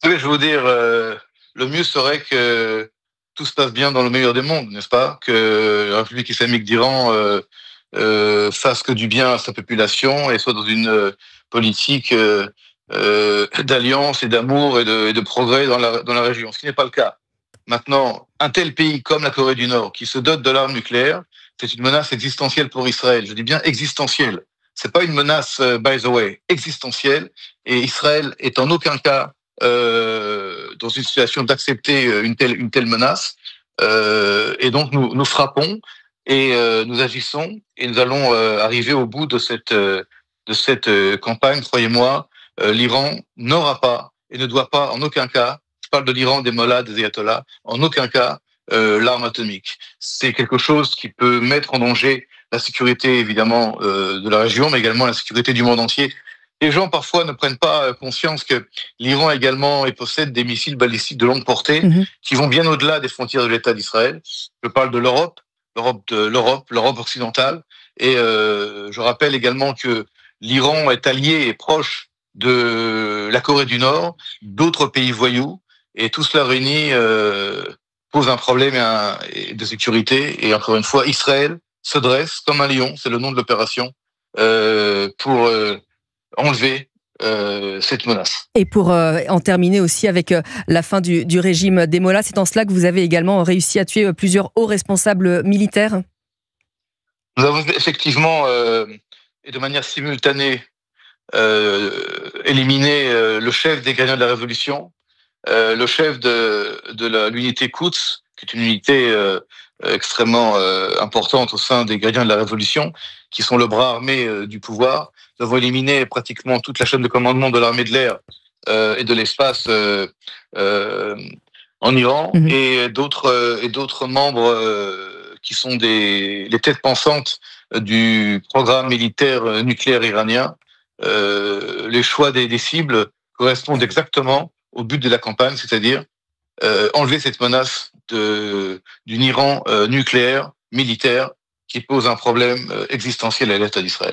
Je vais vous dire, le mieux serait que tout se passe bien dans le meilleur des mondes, n'est-ce pas? Que la République islamique d'Iran fasse que du bien à sa population et soit dans une politique d'alliance et d'amour et de progrès dans la région, ce qui n'est pas le cas. Maintenant, un tel pays comme la Corée du Nord, qui se dote de l'arme nucléaire, c'est une menace existentielle pour Israël. Je dis bien existentielle. C'est pas une menace, by the way, existentielle. Et Israël est en aucun cas dans une situation d'accepter une telle menace. Et donc nous frappons et nous agissons et nous allons arriver au bout de cette campagne. Croyez-moi, l'Iran n'aura pas et ne doit pas en aucun cas. Je parle de l'Iran, des mollahs, des ayatollahs, en aucun cas l'arme atomique. C'est quelque chose qui peut mettre en danger la sécurité évidemment de la région, mais également la sécurité du monde entier. Les gens parfois ne prennent pas conscience que l'Iran également possède des missiles balistiques de longue portée qui vont bien au-delà des frontières de l'État d'Israël. Je parle de l'Europe occidentale. Et je rappelle également que l'Iran est allié et proche de la Corée du Nord, d'autres pays voyous, et tout cela réuni pose un problème de sécurité. Et encore une fois, Israël se dresse comme un lion, c'est le nom de l'opération, pour enlever cette menace. Et pour en terminer aussi avec la fin du régime des mollahs, c'est en cela que vous avez également réussi à tuer plusieurs hauts responsables militaires? Nous avons effectivement, et de manière simultanée, éliminé le chef des gagnants de la Révolution, le chef de l'unité Quds, qui est une unité extrêmement importante au sein des gardiens de la Révolution, qui sont le bras armé du pouvoir. Nous avons éliminé pratiquement toute la chaîne de commandement de l'armée de l'air et de l'espace en Iran, et d'autres membres qui sont les têtes pensantes du programme militaire nucléaire iranien. Les choix des cibles correspondent exactement au but de la campagne, c'est-à-dire enlever cette menace d'une Iran nucléaire, militaire, qui pose un problème existentiel à l'État d'Israël.